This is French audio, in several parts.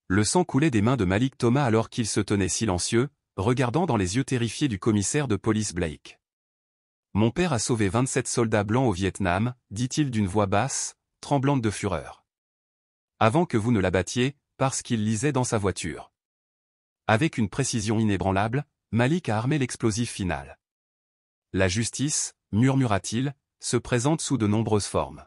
Le sang coulait des mains de Malik Thomas alors qu'il se tenait silencieux, regardant dans les yeux terrifiés du commissaire de police Blake. « Mon père a sauvé 27 soldats blancs au Vietnam, dit-il d'une voix basse, tremblante de fureur. Avant que vous ne l'abattiez, parce qu'il lisait dans sa voiture. » Avec une précision inébranlable, Malik a armé l'explosif final. « La justice, murmura-t-il, se présente sous de nombreuses formes.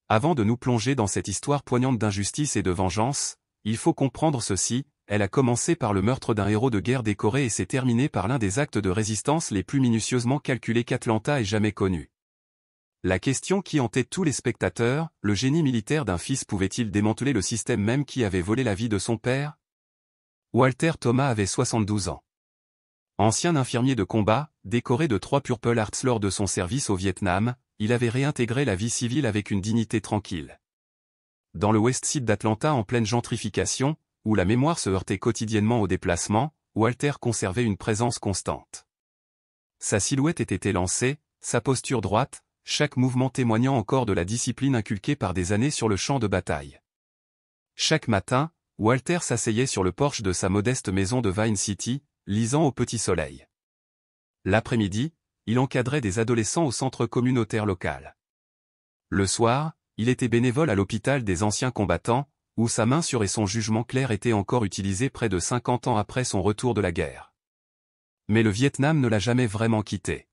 Avant de nous plonger dans cette histoire poignante d'injustice et de vengeance, il faut comprendre ceci, elle a commencé par le meurtre d'un héros de guerre décoré et s'est terminée par l'un des actes de résistance les plus minutieusement calculés qu'Atlanta ait jamais connus. La question qui hantait tous les spectateurs, le génie militaire d'un fils pouvait-il démanteler le système même qui avait volé la vie de son père? Walter Thomas avait 72 ans. Ancien infirmier de combat, décoré de 3 Purple Hearts lors de son service au Vietnam, il avait réintégré la vie civile avec une dignité tranquille. Dans le West Side d'Atlanta en pleine gentrification, où la mémoire se heurtait quotidiennement au déplacement, Walter conservait une présence constante. Sa silhouette était élancée, sa posture droite, chaque mouvement témoignant encore de la discipline inculquée par des années sur le champ de bataille. Chaque matin, Walter s'asseyait sur le porche de sa modeste maison de Vine City, lisant au petit soleil. L'après-midi, il encadrait des adolescents au centre communautaire local. Le soir, il était bénévole à l'hôpital des anciens combattants, où sa main sûre et son jugement clair étaient encore utilisés près de 50 ans après son retour de la guerre. Mais le Vietnam ne l'a jamais vraiment quitté.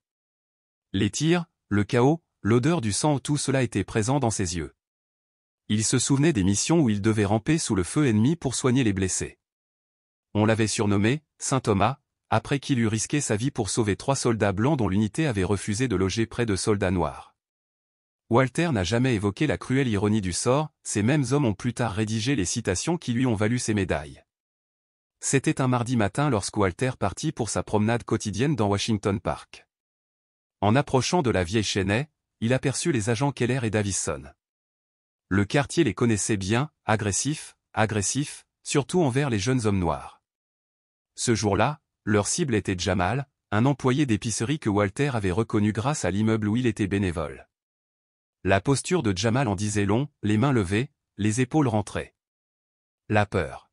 Les tirs, le chaos, l'odeur du sang, tout cela était présent dans ses yeux. Il se souvenait des missions où il devait ramper sous le feu ennemi pour soigner les blessés. On l'avait surnommé « Saint Thomas », après qu'il eut risqué sa vie pour sauver 3 soldats blancs dont l'unité avait refusé de loger près de soldats noirs. Walter n'a jamais évoqué la cruelle ironie du sort, ces mêmes hommes ont plus tard rédigé les citations qui lui ont valu ses médailles. C'était un mardi matin lorsque Walter partit pour sa promenade quotidienne dans Washington Park. En approchant de la vieille Cheney, il aperçut les agents Keller et Davison. Le quartier les connaissait bien, agressifs, surtout envers les jeunes hommes noirs. Ce jour-là, leur cible était Jamal, un employé d'épicerie que Walter avait reconnu grâce à l'immeuble où il était bénévole. La posture de Jamal en disait long, les mains levées, les épaules rentrées. La peur.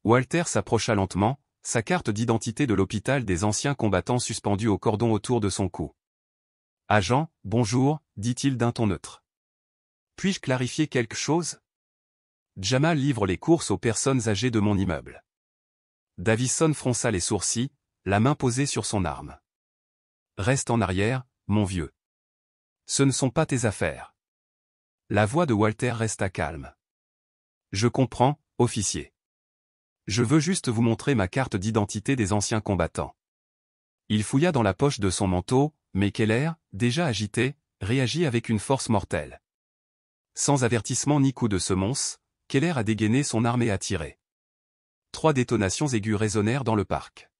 Walter s'approcha lentement, sa carte d'identité de l'hôpital des anciens combattants suspendue au cordon autour de son cou. « Agent, bonjour, dit-il d'un ton neutre. Puis-je clarifier quelque chose? Jamal livre les courses aux personnes âgées de mon immeuble. » Davison fronça les sourcils, la main posée sur son arme. « Reste en arrière, mon vieux. Ce ne sont pas tes affaires. » La voix de Walter resta calme. « Je comprends, officier. Je veux juste vous montrer ma carte d'identité des anciens combattants. » Il fouilla dans la poche de son manteau, mais Keller, déjà agité, réagit avec une force mortelle. Sans avertissement ni coup de semonce, Keller a dégainé son arme et a tiré. 3 détonations aiguës résonnèrent dans le parc.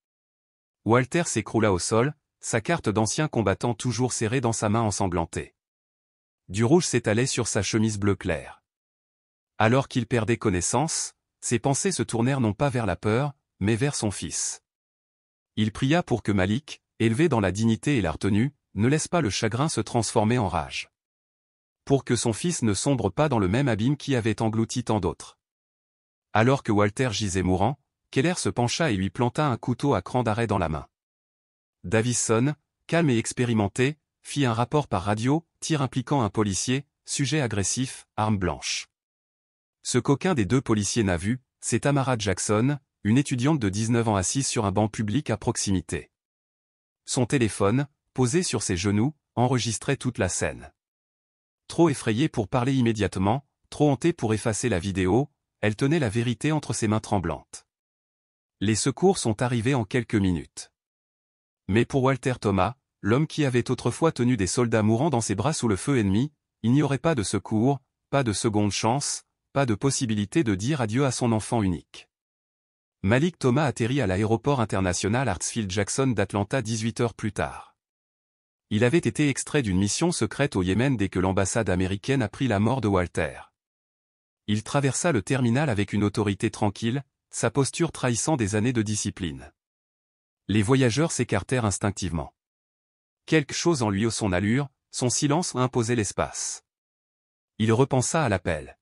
Walter s'écroula au sol, sa carte d'ancien combattant toujours serrée dans sa main ensanglantée. Du rouge s'étalait sur sa chemise bleu clair. Alors qu'il perdait connaissance, ses pensées se tournèrent non pas vers la peur, mais vers son fils. Il pria pour que Malik, élevé dans la dignité et la retenue, ne laisse pas le chagrin se transformer en rage. Pour que son fils ne sombre pas dans le même abîme qui avait englouti tant d'autres. Alors que Walter gisait mourant, Keller se pencha et lui planta un couteau à cran d'arrêt dans la main. Davison, calme et expérimenté, fit un rapport par radio, tir impliquant un policier, sujet agressif, arme blanche. Ce qu'aucun des 2 policiers n'a vu, c'est Tamara Jackson, une étudiante de 19 ans assise sur un banc public à proximité. Son téléphone, posé sur ses genoux, enregistrait toute la scène. Trop effrayée pour parler immédiatement, trop hantée pour effacer la vidéo, elle tenait la vérité entre ses mains tremblantes. Les secours sont arrivés en quelques minutes. Mais pour Walter Thomas, l'homme qui avait autrefois tenu des soldats mourants dans ses bras sous le feu ennemi, il n'y aurait pas de secours, pas de seconde chance, pas de possibilité de dire adieu à son enfant unique. Malik Thomas atterrit à l'aéroport international Hartsfield-Jackson d'Atlanta 18 heures plus tard. Il avait été extrait d'une mission secrète au Yémen dès que l'ambassade américaine apprit la mort de Walter. Il traversa le terminal avec une autorité tranquille, sa posture trahissant des années de discipline. Les voyageurs s'écartèrent instinctivement. Quelque chose en lui ou son allure, son silence imposait l'espace. Il repensa à l'appel.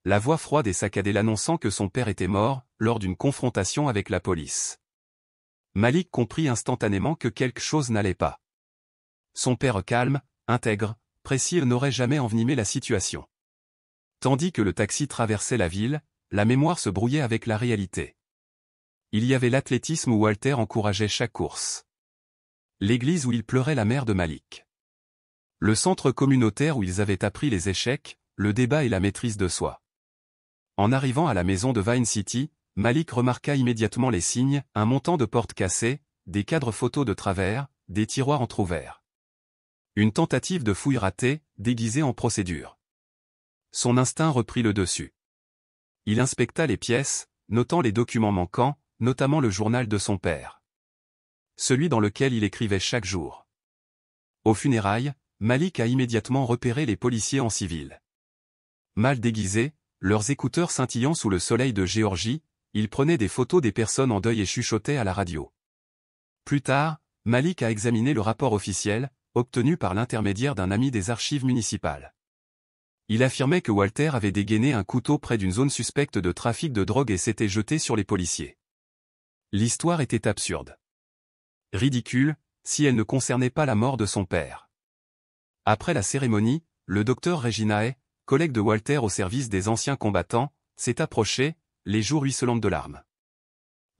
la voix froide et saccadée l'annonçant que son père était mort, lors d'une confrontation avec la police. Malik comprit instantanément que quelque chose n'allait pas. Son père calme, intègre, précis n'aurait jamais envenimé la situation. Tandis que le taxi traversait la ville, la mémoire se brouillait avec la réalité. Il y avait l'athlétisme où Walter encourageait chaque course. L'église où il pleurait la mère de Malik. Le centre communautaire où ils avaient appris les échecs, le débat et la maîtrise de soi. En arrivant à la maison de Vine City, Malik remarqua immédiatement les signes, un montant de portes cassées, des cadres photos de travers, des tiroirs entr'ouverts. Une tentative de fouille ratée, déguisée en procédure. Son instinct reprit le dessus. Il inspecta les pièces, notant les documents manquants, notamment le journal de son père. Celui dans lequel il écrivait chaque jour. Aux funérailles, Malik a immédiatement repéré les policiers en civil. Mal déguisés, leurs écouteurs scintillant sous le soleil de Géorgie, ils prenaient des photos des personnes en deuil et chuchotaient à la radio. Plus tard, Malik a examiné le rapport officiel, obtenu par l'intermédiaire d'un ami des archives municipales. Il affirmait que Walter avait dégainé un couteau près d'une zone suspecte de trafic de drogue et s'était jeté sur les policiers. L'histoire était absurde. Ridicule, si elle ne concernait pas la mort de son père. Après la cérémonie, le docteur Reginae, collègue de Walter au service des anciens combattants, s'est approché, les joues ruisselantes de larmes.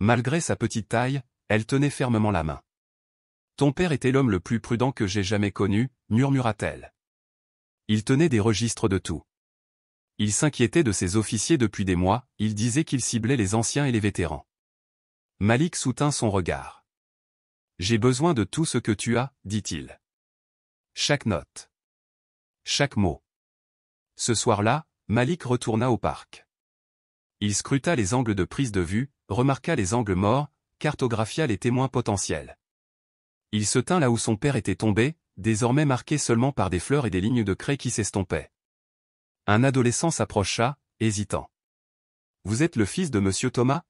Malgré sa petite taille, elle tenait fermement la main. « Ton père était l'homme le plus prudent que j'ai jamais connu », murmura-t-elle. Il tenait des registres de tout. Il s'inquiétait de ses officiers depuis des mois, il disait qu'il ciblait les anciens et les vétérans. Malik soutint son regard. « J'ai besoin de tout ce que tu as, dit-il. Chaque note. Chaque mot. » Ce soir-là, Malik retourna au parc. Il scruta les angles de prise de vue, remarqua les angles morts, cartographia les témoins potentiels. Il se tint là où son père était tombé, désormais marqué seulement par des fleurs et des lignes de craie qui s'estompaient. Un adolescent s'approcha, hésitant. « Vous êtes le fils de Monsieur Thomas ?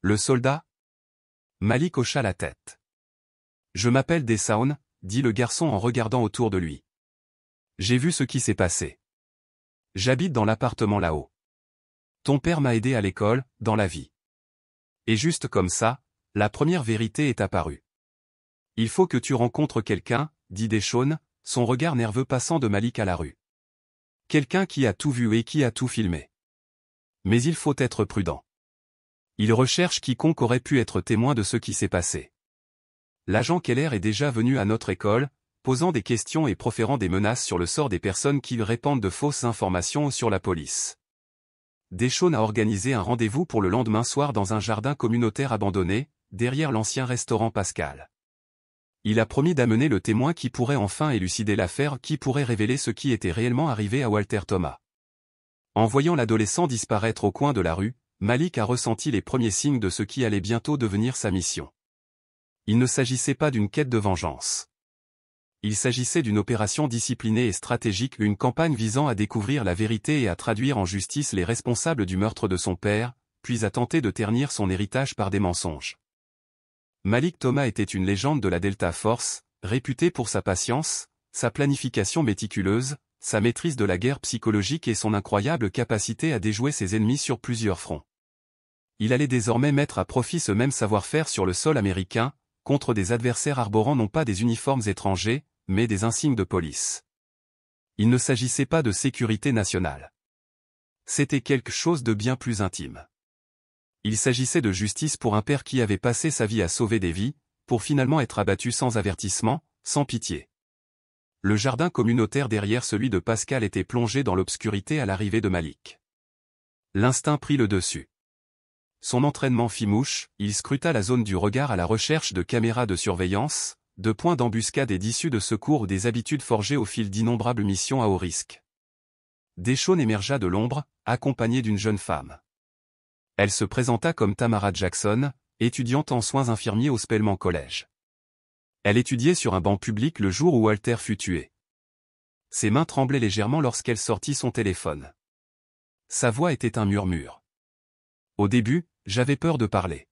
Le soldat ?» Malik hocha la tête. « Je m'appelle Dessaun, » dit le garçon en regardant autour de lui. « J'ai vu ce qui s'est passé. J'habite dans l'appartement là-haut. Ton père m'a aidé à l'école, dans la vie. Et juste comme ça, la première vérité est apparue. Il faut que tu rencontres quelqu'un, dit Deshaun, son regard nerveux passant de Malik à la rue. Quelqu'un qui a tout vu et qui a tout filmé. Mais il faut être prudent. Il recherche quiconque aurait pu être témoin de ce qui s'est passé. L'agent Keller est déjà venu à notre école, posant des questions et proférant des menaces sur le sort des personnes qui répandent de fausses informations sur la police. Deshaun a organisé un rendez-vous pour le lendemain soir dans un jardin communautaire abandonné, derrière l'ancien restaurant Pascal. Il a promis d'amener le témoin qui pourrait enfin élucider l'affaire, qui pourrait révéler ce qui était réellement arrivé à Walter Thomas. En voyant l'adolescent disparaître au coin de la rue, Malik a ressenti les premiers signes de ce qui allait bientôt devenir sa mission. Il ne s'agissait pas d'une quête de vengeance. Il s'agissait d'une opération disciplinée et stratégique, une campagne visant à découvrir la vérité et à traduire en justice les responsables du meurtre de son père, puis à tenter de ternir son héritage par des mensonges. Malik Thomas était une légende de la Delta Force, réputé pour sa patience, sa planification méticuleuse, sa maîtrise de la guerre psychologique et son incroyable capacité à déjouer ses ennemis sur plusieurs fronts. Il allait désormais mettre à profit ce même savoir-faire sur le sol américain, contre des adversaires arborant non pas des uniformes étrangers, mais des insignes de police. Il ne s'agissait pas de sécurité nationale. C'était quelque chose de bien plus intime. Il s'agissait de justice pour un père qui avait passé sa vie à sauver des vies, pour finalement être abattu sans avertissement, sans pitié. Le jardin communautaire derrière celui de Pascal était plongé dans l'obscurité à l'arrivée de Malik. L'instinct prit le dessus. Son entraînement fit mouche, il scruta la zone du regard à la recherche de caméras de surveillance, de points d'embuscade et d'issues de secours ou des habitudes forgées au fil d'innombrables missions à haut risque. Deshaun émergea de l'ombre, accompagné d'une jeune femme. Elle se présenta comme Tamara Jackson, étudiante en soins infirmiers au Spelman College. Elle étudiait sur un banc public le jour où Walter fut tué. Ses mains tremblaient légèrement lorsqu'elle sortit son téléphone. Sa voix était un murmure. Au début, j'avais peur de parler.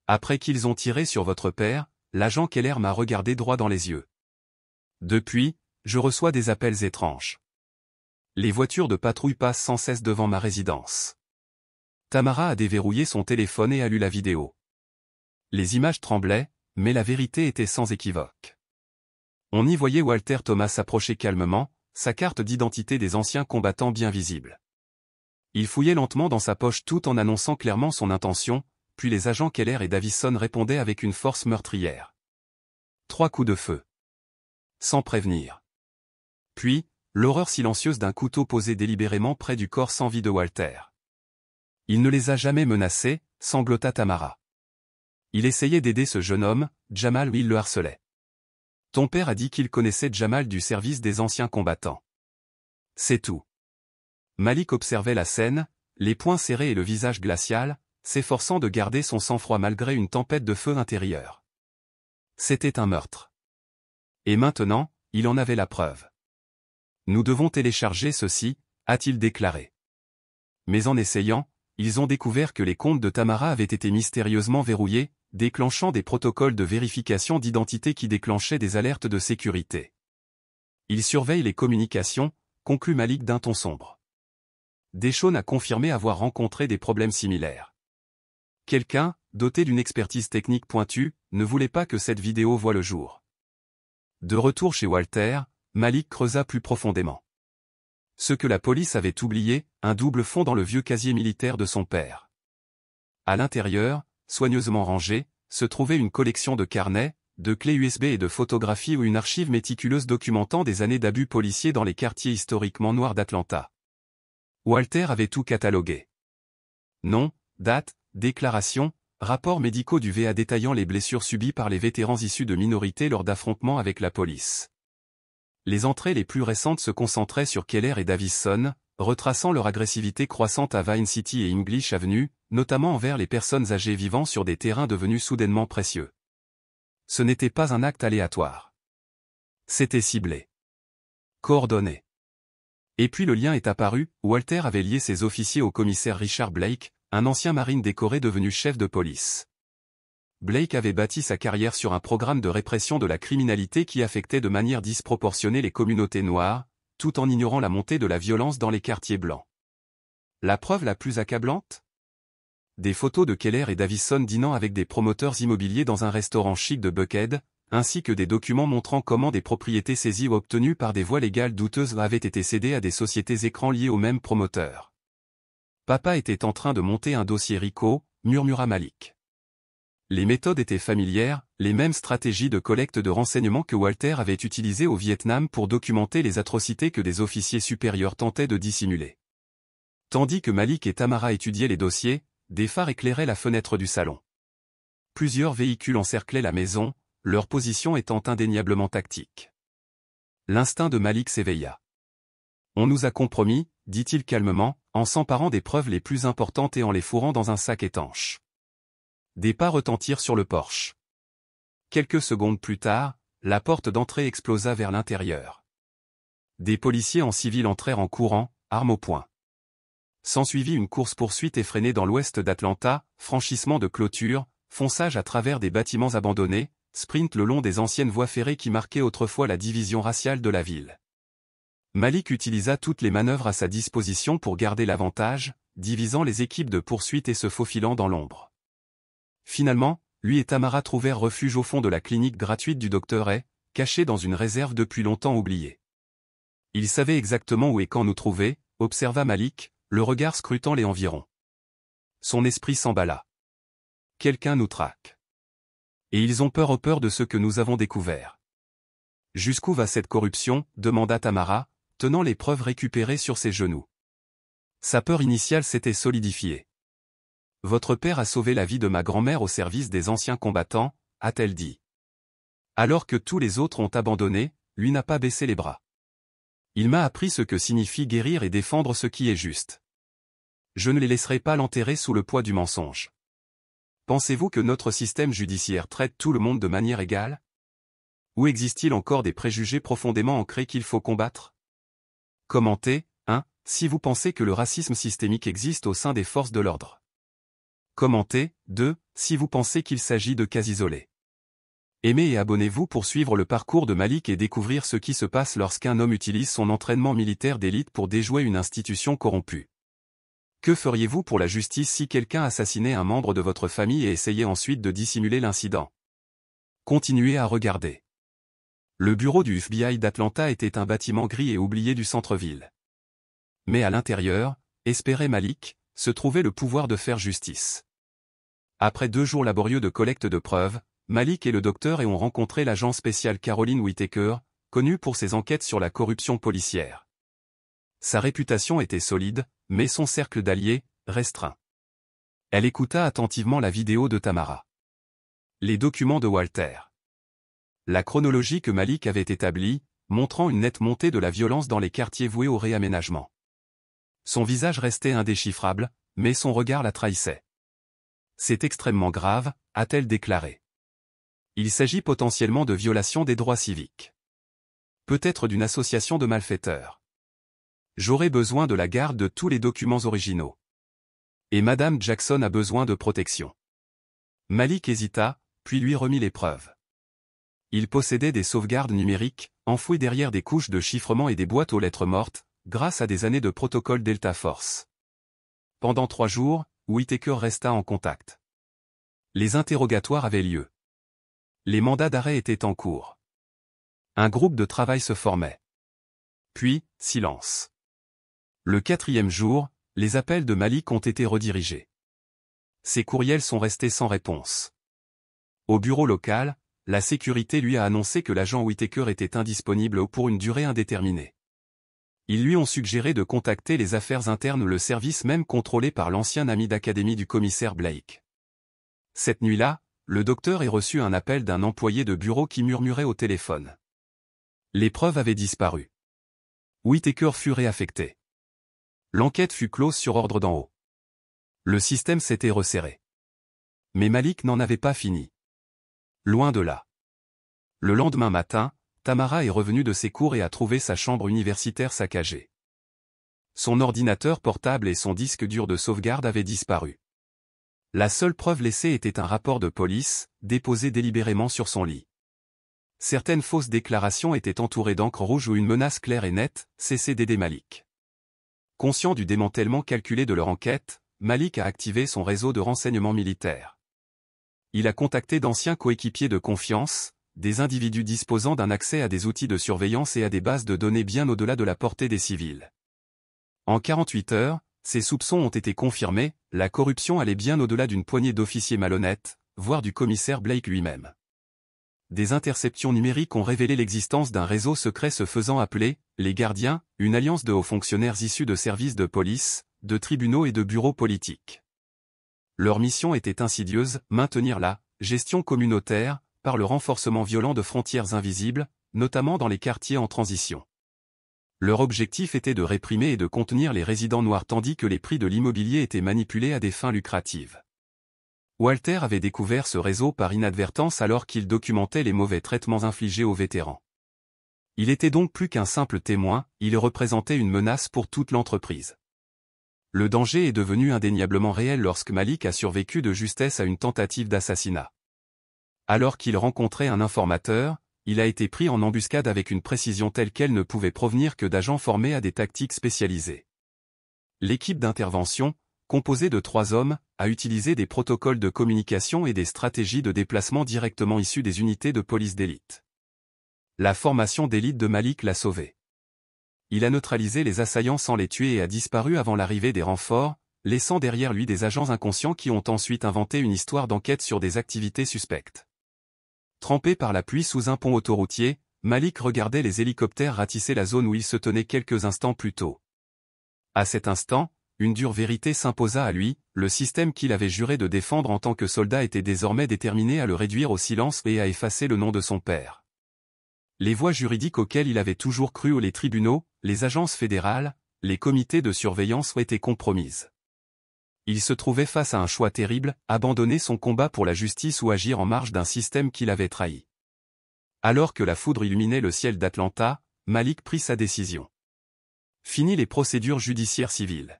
Après qu'ils ont tiré sur votre père, l'agent Keller m'a regardé droit dans les yeux. Depuis, je reçois des appels étranges. Les voitures de patrouille passent sans cesse devant ma résidence. Tamara a déverrouillé son téléphone et a lu la vidéo. Les images tremblaient, mais la vérité était sans équivoque. On y voyait Walter Thomas s'approcher calmement, sa carte d'identité des anciens combattants bien visible. Il fouillait lentement dans sa poche tout en annonçant clairement son intention, puis les agents Keller et Davison répondaient avec une force meurtrière. 3 coups de feu. Sans prévenir. Puis, l'horreur silencieuse d'un couteau posé délibérément près du corps sans vie de Walter. Il ne les a jamais menacés, sanglota Tamara. Il essayait d'aider ce jeune homme, Jamal, où il le harcelait. Ton père a dit qu'il connaissait Jamal du service des anciens combattants. C'est tout. Malik observait la scène, les poings serrés et le visage glacial, s'efforçant de garder son sang-froid malgré une tempête de feu intérieure. C'était un meurtre. Et maintenant, il en avait la preuve. Nous devons télécharger ceci, a-t-il déclaré. Mais en essayant, ils ont découvert que les comptes de Tamara avaient été mystérieusement verrouillés, déclenchant des protocoles de vérification d'identité qui déclenchaient des alertes de sécurité. Ils surveillent les communications, conclut Malik d'un ton sombre. Deschônes a confirmé avoir rencontré des problèmes similaires. Quelqu'un, doté d'une expertise technique pointue, ne voulait pas que cette vidéo voie le jour. De retour chez Walter, Malik creusa plus profondément. Ce que la police avait oublié, un double fond dans le vieux casier militaire de son père. À l'intérieur, soigneusement rangée, se trouvait une collection de carnets, de clés USB et de photographies ou une archive méticuleuse documentant des années d'abus policiers dans les quartiers historiquement noirs d'Atlanta. Walter avait tout catalogué. Nom, date, déclaration, rapports médicaux du VA détaillant les blessures subies par les vétérans issus de minorités lors d'affrontements avec la police. Les entrées les plus récentes se concentraient sur Keller et Davison, retraçant leur agressivité croissante à Vine City et English Avenue, notamment envers les personnes âgées vivant sur des terrains devenus soudainement précieux. Ce n'était pas un acte aléatoire. C'était ciblé. Coordonné. Et puis le lien est apparu, Walter avait lié ses officiers au commissaire Richard Blake, un ancien marine décoré devenu chef de police. Blake avait bâti sa carrière sur un programme de répression de la criminalité qui affectait de manière disproportionnée les communautés noires, tout en ignorant la montée de la violence dans les quartiers blancs. La preuve la plus accablante ? Des photos de Keller et Davison dînant avec des promoteurs immobiliers dans un restaurant chic de Buckhead, ainsi que des documents montrant comment des propriétés saisies ou obtenues par des voies légales douteuses avaient été cédées à des sociétés écrans liées au même promoteur. Papa était en train de monter un dossier RICO, murmura Malik. Les méthodes étaient familières, les mêmes stratégies de collecte de renseignements que Walter avait utilisées au Vietnam pour documenter les atrocités que des officiers supérieurs tentaient de dissimuler. Tandis que Malik et Tamara étudiaient les dossiers, des phares éclairaient la fenêtre du salon. Plusieurs véhicules encerclaient la maison, leur position étant indéniablement tactique. L'instinct de Malik s'éveilla. On nous a compromis, dit-il calmement, en s'emparant des preuves les plus importantes et en les fourrant dans un sac étanche. Des pas retentirent sur le porche. Quelques secondes plus tard, la porte d'entrée explosa vers l'intérieur. Des policiers en civil entrèrent en courant, armes au poing. S'ensuivit une course-poursuite effrénée dans l'ouest d'Atlanta, franchissement de clôtures, fonçage à travers des bâtiments abandonnés, sprint le long des anciennes voies ferrées qui marquaient autrefois la division raciale de la ville. Malik utilisa toutes les manœuvres à sa disposition pour garder l'avantage, divisant les équipes de poursuite et se faufilant dans l'ombre. Finalement, lui et Tamara trouvèrent refuge au fond de la clinique gratuite du Dr. Hay, cachée dans une réserve depuis longtemps oubliée. Il savait exactement où et quand nous trouver, observa Malik, le regard scrutant les environs. Son esprit s'emballa. Quelqu'un nous traque. Et ils ont peur de ce que nous avons découvert. Jusqu'où va cette corruption ? Demanda Tamara, tenant les preuves récupérées sur ses genoux. Sa peur initiale s'était solidifiée. Votre père a sauvé la vie de ma grand-mère au service des anciens combattants, a-t-elle dit. Alors que tous les autres ont abandonné, lui n'a pas baissé les bras. Il m'a appris ce que signifie guérir et défendre ce qui est juste. Je ne les laisserai pas l'enterrer sous le poids du mensonge. Pensez-vous que notre système judiciaire traite tout le monde de manière égale ? Ou existe-t-il encore des préjugés profondément ancrés qu'il faut combattre ? Commentez, 1. Si vous pensez que le racisme systémique existe au sein des forces de l'ordre. Commentez, 2. Si vous pensez qu'il s'agit de cas isolés. Aimez et abonnez-vous pour suivre le parcours de Malik et découvrir ce qui se passe lorsqu'un homme utilise son entraînement militaire d'élite pour déjouer une institution corrompue. Que feriez-vous pour la justice si quelqu'un assassinait un membre de votre famille et essayait ensuite de dissimuler l'incident? Continuez à regarder. Le bureau du FBI d'Atlanta était un bâtiment gris et oublié du centre-ville. Mais à l'intérieur, espérait Malik, se trouvait le pouvoir de faire justice. Après 2 jours laborieux de collecte de preuves, Malik et le docteur ont rencontré l'agent spécial Caroline Whitaker, connue pour ses enquêtes sur la corruption policière. Sa réputation était solide, mais son cercle d'alliés, restreint. Elle écouta attentivement la vidéo de Tamara. Les documents de Walter. La chronologie que Malik avait établie, montrant une nette montée de la violence dans les quartiers voués au réaménagement. Son visage restait indéchiffrable, mais son regard la trahissait. C'est extrêmement grave, a-t-elle déclaré. Il s'agit potentiellement de violation des droits civiques. Peut-être d'une association de malfaiteurs. J'aurai besoin de la garde de tous les documents originaux. Et Madame Jackson a besoin de protection. Malik hésita, puis lui remit les preuves. Il possédait des sauvegardes numériques, enfouies derrière des couches de chiffrement et des boîtes aux lettres mortes, grâce à des années de protocole Delta Force. Pendant 3 jours, Whitaker resta en contact. Les interrogatoires avaient lieu. Les mandats d'arrêt étaient en cours. Un groupe de travail se formait. Puis, silence. Le 4e jour, les appels de Malik ont été redirigés. Ses courriels sont restés sans réponse. Au bureau local, la sécurité lui a annoncé que l'agent Whitaker était indisponible pour une durée indéterminée. Ils lui ont suggéré de contacter les affaires internes, le service même contrôlé par l'ancien ami d'académie du commissaire Blake. Cette nuit-là, le docteur a reçu un appel d'un employé de bureau qui murmurait au téléphone. Les preuves avaient disparu. Whitaker fut réaffecté. L'enquête fut close sur ordre d'en haut. Le système s'était resserré. Mais Malik n'en avait pas fini. Loin de là. Le lendemain matin, Tamara est revenue de ses cours et a trouvé sa chambre universitaire saccagée. Son ordinateur portable et son disque dur de sauvegarde avaient disparu. La seule preuve laissée était un rapport de police, déposé délibérément sur son lit. Certaines fausses déclarations étaient entourées d'encre rouge où une menace claire et nette, cessait d'aider Malik. Conscient du démantèlement calculé de leur enquête, Malik a activé son réseau de renseignement militaire. Il a contacté d'anciens coéquipiers de confiance, des individus disposant d'un accès à des outils de surveillance et à des bases de données bien au-delà de la portée des civils. En 48 heures, ses soupçons ont été confirmés, la corruption allait bien au-delà d'une poignée d'officiers malhonnêtes, voire du commissaire Blake lui-même. Des interceptions numériques ont révélé l'existence d'un réseau secret se faisant appeler « les Gardiens », une alliance de hauts fonctionnaires issus de services de police, de tribunaux et de bureaux politiques. Leur mission était insidieuse, maintenir la « gestion communautaire » par le renforcement violent de frontières invisibles, notamment dans les quartiers en transition. Leur objectif était de réprimer et de contenir les résidents noirs tandis que les prix de l'immobilier étaient manipulés à des fins lucratives. Walter avait découvert ce réseau par inadvertance alors qu'il documentait les mauvais traitements infligés aux vétérans. Il était donc plus qu'un simple témoin, il représentait une menace pour toute l'entreprise. Le danger est devenu indéniablement réel lorsque Malik a survécu de justesse à une tentative d'assassinat. Alors qu'il rencontrait un informateur, il a été pris en embuscade avec une précision telle qu'elle ne pouvait provenir que d'agents formés à des tactiques spécialisées. L'équipe d'intervention, composée de 3 hommes, a utilisé des protocoles de communication et des stratégies de déplacement directement issues des unités de police d'élite. La formation d'élite de Malik l'a sauvé. Il a neutralisé les assaillants sans les tuer et a disparu avant l'arrivée des renforts, laissant derrière lui des agents inconscients qui ont ensuite inventé une histoire d'enquête sur des activités suspectes. Trempé par la pluie sous un pont autoroutier, Malik regardait les hélicoptères ratisser la zone où il se tenait quelques instants plus tôt. À cet instant, une dure vérité s'imposa à lui, le système qu'il avait juré de défendre en tant que soldat était désormais déterminé à le réduire au silence et à effacer le nom de son père. Les voies juridiques auxquelles il avait toujours cru, les tribunaux, les agences fédérales, les comités de surveillance étaient compromises. Il se trouvait face à un choix terrible, abandonner son combat pour la justice ou agir en marge d'un système qu'il avait trahi. Alors que la foudre illuminait le ciel d'Atlanta, Malik prit sa décision. Fini les procédures judiciaires civiles.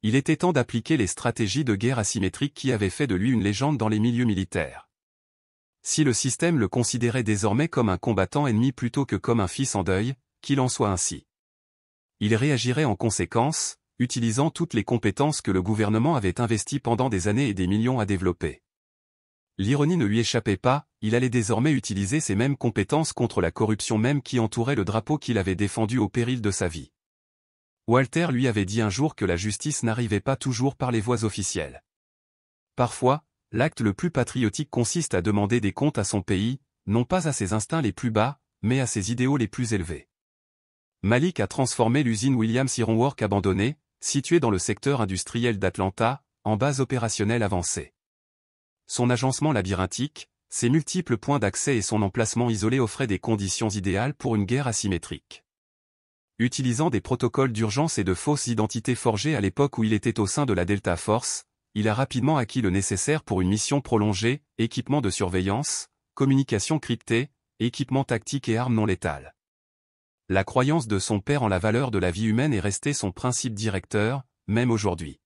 Il était temps d'appliquer les stratégies de guerre asymétriques qui avaient fait de lui une légende dans les milieux militaires. Si le système le considérait désormais comme un combattant ennemi plutôt que comme un fils en deuil, qu'il en soit ainsi. Il réagirait en conséquence, utilisant toutes les compétences que le gouvernement avait investies pendant des années et des millions à développer. L'ironie ne lui échappait pas, il allait désormais utiliser ces mêmes compétences contre la corruption même qui entourait le drapeau qu'il avait défendu au péril de sa vie. Walter lui avait dit un jour que la justice n'arrivait pas toujours par les voies officielles. Parfois, l'acte le plus patriotique consiste à demander des comptes à son pays, non pas à ses instincts les plus bas, mais à ses idéaux les plus élevés. Malik a transformé l'usine Williams Iron Works abandonnée, située dans le secteur industriel d'Atlanta, en base opérationnelle avancée. Son agencement labyrinthique, ses multiples points d'accès et son emplacement isolé offraient des conditions idéales pour une guerre asymétrique. Utilisant des protocoles d'urgence et de fausses identités forgées à l'époque où il était au sein de la Delta Force, il a rapidement acquis le nécessaire pour une mission prolongée, équipement de surveillance, communication cryptée, équipement tactique et armes non létales. La croyance de son père en la valeur de la vie humaine est restée son principe directeur, même aujourd'hui.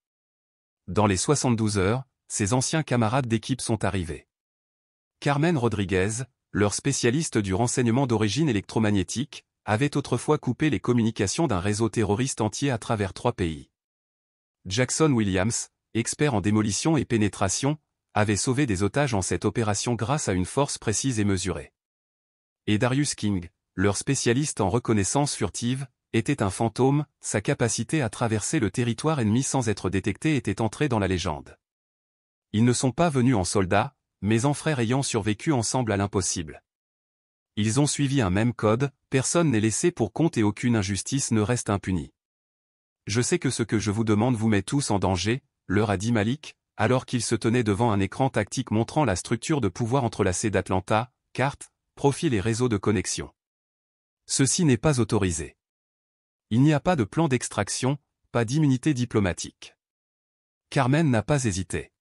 Dans les 72 heures, ses anciens camarades d'équipe sont arrivés. Carmen Rodriguez, leur spécialiste du renseignement d'origine électromagnétique, avait autrefois coupé les communications d'un réseau terroriste entier à travers 3 pays. Jackson Williams, expert en démolition et pénétration, avait sauvé des otages en cette opération grâce à une force précise et mesurée. Et Darius King, leur spécialiste en reconnaissance furtive, était un fantôme, sa capacité à traverser le territoire ennemi sans être détecté était entrée dans la légende. Ils ne sont pas venus en soldats, mais en frères ayant survécu ensemble à l'impossible. Ils ont suivi un même code, personne n'est laissé pour compte et aucune injustice ne reste impunie. Je sais que ce que je vous demande vous met tous en danger, leur a dit Malik, alors qu'il se tenait devant un écran tactique montrant la structure de pouvoir entrelacée d'Atlanta, cartes, profils et réseaux de connexion. Ceci n'est pas autorisé. Il n'y a pas de plan d'extraction, pas d'immunité diplomatique. Carmen n'a pas hésité.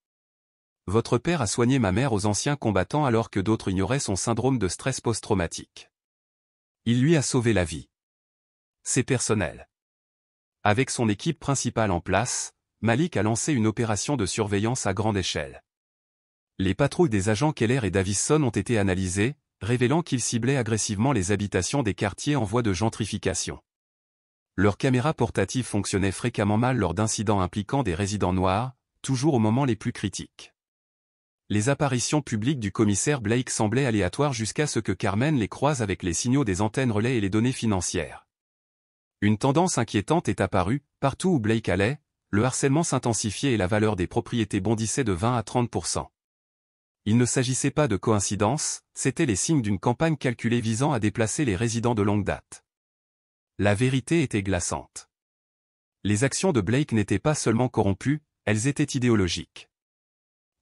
Votre père a soigné ma mère aux anciens combattants alors que d'autres ignoraient son syndrome de stress post-traumatique. Il lui a sauvé la vie. C'est personnel. Avec son équipe principale en place, Malik a lancé une opération de surveillance à grande échelle. Les patrouilles des agents Keller et Davison ont été analysées, révélant qu'ils ciblaient agressivement les habitations des quartiers en voie de gentrification. Leurs caméras portatives fonctionnaient fréquemment mal lors d'incidents impliquant des résidents noirs, toujours au moment les plus critiques. Les apparitions publiques du commissaire Blake semblaient aléatoires jusqu'à ce que Carmen les croise avec les signaux des antennes relais et les données financières. Une tendance inquiétante est apparue, partout où Blake allait, le harcèlement s'intensifiait et la valeur des propriétés bondissait de 20 à 30%. Il ne s'agissait pas de coïncidence, c'étaient les signes d'une campagne calculée visant à déplacer les résidents de longue date. La vérité était glaçante. Les actions de Blake n'étaient pas seulement corrompues, elles étaient idéologiques.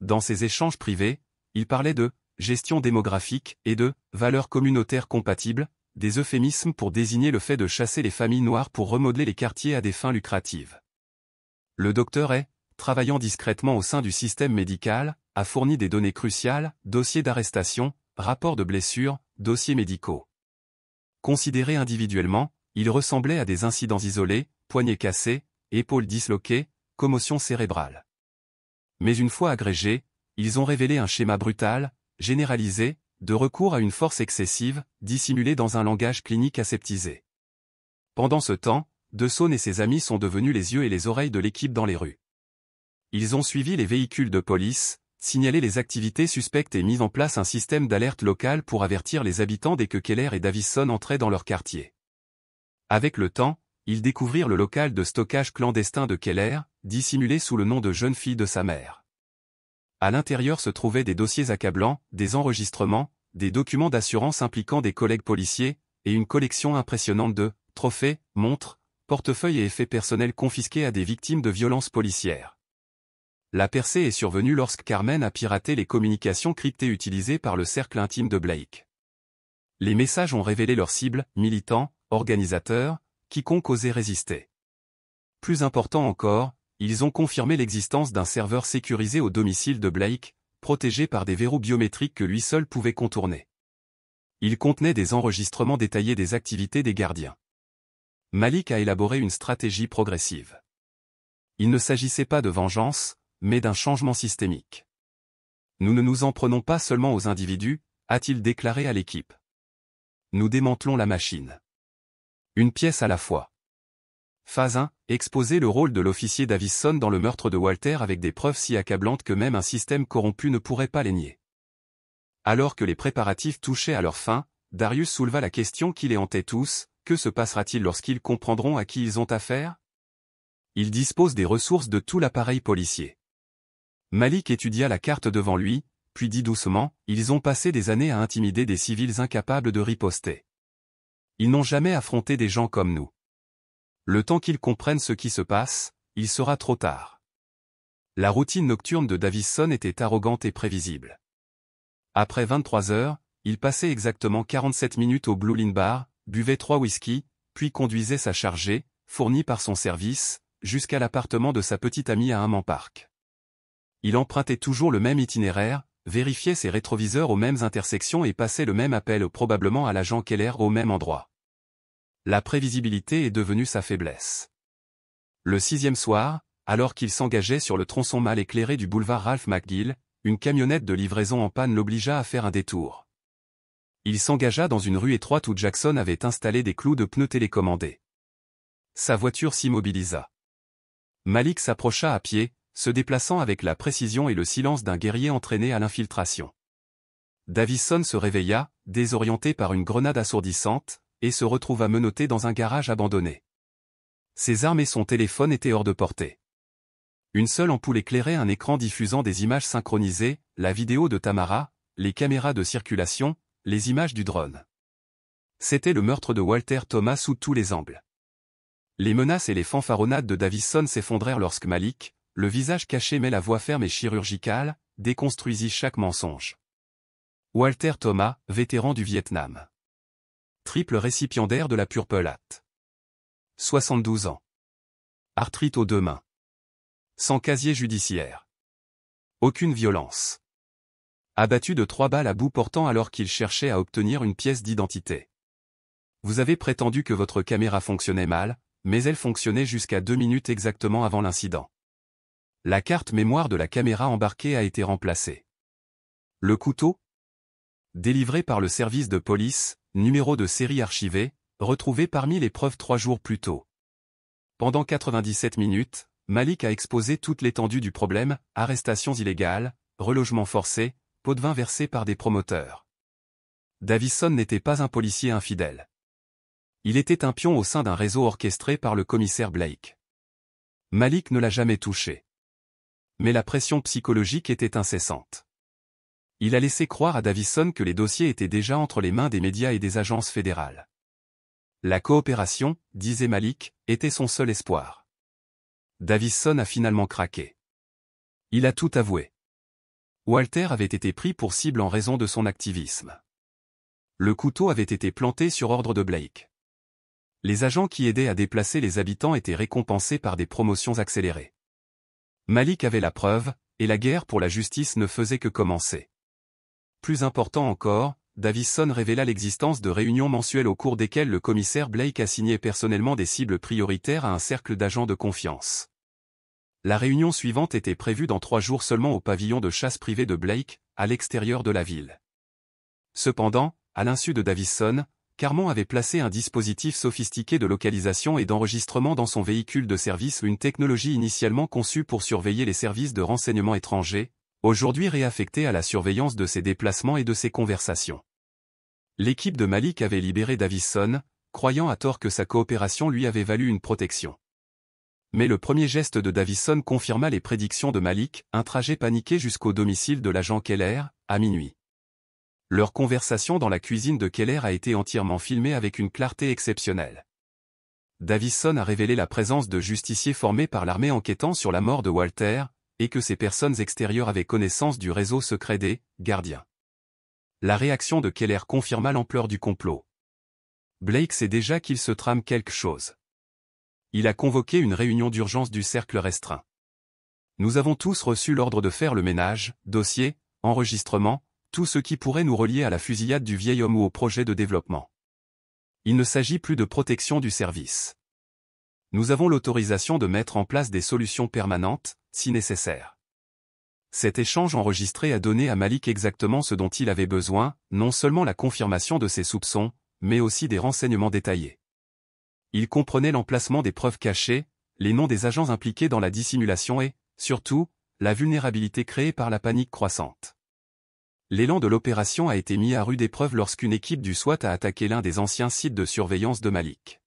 Dans ses échanges privés, il parlait de « gestion démographique » et de « valeurs communautaires compatibles », des euphémismes pour désigner le fait de chasser les familles noires pour remodeler les quartiers à des fins lucratives. Le docteur est, travaillant discrètement au sein du système médical, a fourni des données cruciales, dossiers d'arrestation, rapports de blessures, dossiers médicaux. Considérés individuellement, ils ressemblaient à des incidents isolés, poignets cassés, épaules disloquées, commotion cérébrale. Mais une fois agrégés, ils ont révélé un schéma brutal, généralisé, de recours à une force excessive, dissimulée dans un langage clinique aseptisé. Pendant ce temps, DeSaune et ses amis sont devenus les yeux et les oreilles de l'équipe dans les rues. Ils ont suivi les véhicules de police, signalé les activités suspectes et mis en place un système d'alerte locale pour avertir les habitants dès que Keller et Davison entraient dans leur quartier. Avec le temps, ils découvrirent le local de stockage clandestin de Keller, dissimulé sous le nom de jeune fille de sa mère. À l'intérieur se trouvaient des dossiers accablants, des enregistrements, des documents d'assurance impliquant des collègues policiers, et une collection impressionnante de trophées, montres, portefeuilles et effets personnels confisqués à des victimes de violences policières. La percée est survenue lorsque Carmen a piraté les communications cryptées utilisées par le cercle intime de Blake. Les messages ont révélé leurs cibles, militants, organisateurs, quiconque osait résister. Plus important encore, ils ont confirmé l'existence d'un serveur sécurisé au domicile de Blake, protégé par des verrous biométriques que lui seul pouvait contourner. Il contenait des enregistrements détaillés des activités des gardiens. Malik a élaboré une stratégie progressive. Il ne s'agissait pas de vengeance, mais d'un changement systémique. Nous ne nous en prenons pas seulement aux individus, a-t-il déclaré à l'équipe. Nous démantelons la machine. Une pièce à la fois. Phase 1. Exposer le rôle de l'officier Davison dans le meurtre de Walter avec des preuves si accablantes que même un système corrompu ne pourrait pas les nier. Alors que les préparatifs touchaient à leur fin, Darius souleva la question qui les hantait tous, que se passera-t-il lorsqu'ils comprendront à qui ils ont affaire? Ils disposent des ressources de tout l'appareil policier. Malik étudia la carte devant lui, puis dit doucement, ils ont passé des années à intimider des civils incapables de riposter. Ils n'ont jamais affronté des gens comme nous. Le temps qu'ils comprennent ce qui se passe, il sera trop tard. La routine nocturne de Davison était arrogante et prévisible. Après 23 heures, il passait exactement 47 minutes au Blue Lin Bar, buvait 3 whisky, puis conduisait sa chargée, fournie par son service, jusqu'à l'appartement de sa petite amie à Hammond Park. Il empruntait toujours le même itinéraire, vérifiait ses rétroviseurs aux mêmes intersections et passait le même appel probablement à l'agent Keller au même endroit. La prévisibilité est devenue sa faiblesse. Le 6e soir, alors qu'il s'engageait sur le tronçon mal éclairé du boulevard Ralph McGill, une camionnette de livraison en panne l'obligea à faire un détour. Il s'engagea dans une rue étroite où Jackson avait installé des clous de pneus télécommandés. Sa voiture s'immobilisa. Malik s'approcha à pied, se déplaçant avec la précision et le silence d'un guerrier entraîné à l'infiltration. Davison se réveilla, désorienté par une grenade assourdissante, et se retrouva menotté dans un garage abandonné. Ses armes et son téléphone étaient hors de portée. Une seule ampoule éclairait un écran diffusant des images synchronisées, la vidéo de Tamara, les caméras de circulation, les images du drone. C'était le meurtre de Walter Thomas sous tous les angles. Les menaces et les fanfaronnades de Davison s'effondrèrent lorsque Malik, le visage caché mais la voix ferme et chirurgicale, déconstruisit chaque mensonge. Walter Thomas, vétéran du Vietnam. Triple récipiendaire de la Purple Hat. 72 ans. Arthrite aux 2 mains. Sans casier judiciaire. Aucune violence. Abattu de 3 balles à bout portant alors qu'il cherchait à obtenir une pièce d'identité. Vous avez prétendu que votre caméra fonctionnait mal, mais elle fonctionnait jusqu'à 2 minutes exactement avant l'incident. La carte mémoire de la caméra embarquée a été remplacée. Le couteau? Délivré par le service de police, numéro de série archivé, retrouvé parmi les preuves 3 jours plus tôt. Pendant 97 minutes, Malik a exposé toute l'étendue du problème, arrestations illégales, relogement forcé, pots de vin versés par des promoteurs. Davison n'était pas un policier infidèle. Il était un pion au sein d'un réseau orchestré par le commissaire Blake. Malik ne l'a jamais touché. Mais la pression psychologique était incessante. Il a laissé croire à Davison que les dossiers étaient déjà entre les mains des médias et des agences fédérales. La coopération, disait Malik, était son seul espoir. Davison a finalement craqué. Il a tout avoué. Walter avait été pris pour cible en raison de son activisme. Le couteau avait été planté sur ordre de Blake. Les agents qui aidaient à déplacer les habitants étaient récompensés par des promotions accélérées. Malik avait la preuve, et la guerre pour la justice ne faisait que commencer. Plus important encore, Davison révéla l'existence de réunions mensuelles au cours desquelles le commissaire Blake assignait personnellement des cibles prioritaires à un cercle d'agents de confiance. La réunion suivante était prévue dans 3 jours seulement au pavillon de chasse privé de Blake, à l'extérieur de la ville. Cependant, à l'insu de Davison, Carmon avait placé un dispositif sophistiqué de localisation et d'enregistrement dans son véhicule de service, une technologie initialement conçue pour surveiller les services de renseignement étrangers, aujourd'hui réaffectée à la surveillance de ses déplacements et de ses conversations. L'équipe de Malik avait libéré Davison, croyant à tort que sa coopération lui avait valu une protection. Mais le premier geste de Davison confirma les prédictions de Malik, un trajet paniqué jusqu'au domicile de l'agent Keller, à minuit. Leur conversation dans la cuisine de Keller a été entièrement filmée avec une clarté exceptionnelle. Davison a révélé la présence de justiciers formés par l'armée enquêtant sur la mort de Walter, et que ces personnes extérieures avaient connaissance du réseau secret des gardiens. La réaction de Keller confirma l'ampleur du complot. Blake sait déjà qu'il se trame quelque chose. Il a convoqué une réunion d'urgence du cercle restreint. Nous avons tous reçu l'ordre de faire le ménage, dossier, enregistrement, tout ce qui pourrait nous relier à la fusillade du vieil homme ou au projet de développement. Il ne s'agit plus de protection du service. Nous avons l'autorisation de mettre en place des solutions permanentes, si nécessaire. Cet échange enregistré a donné à Malik exactement ce dont il avait besoin, non seulement la confirmation de ses soupçons, mais aussi des renseignements détaillés. Il comprenait l'emplacement des preuves cachées, les noms des agents impliqués dans la dissimulation et, surtout, la vulnérabilité créée par la panique croissante. L'élan de l'opération a été mis à rude épreuve lorsqu'une équipe du SWAT a attaqué l'un des anciens sites de surveillance de Malik.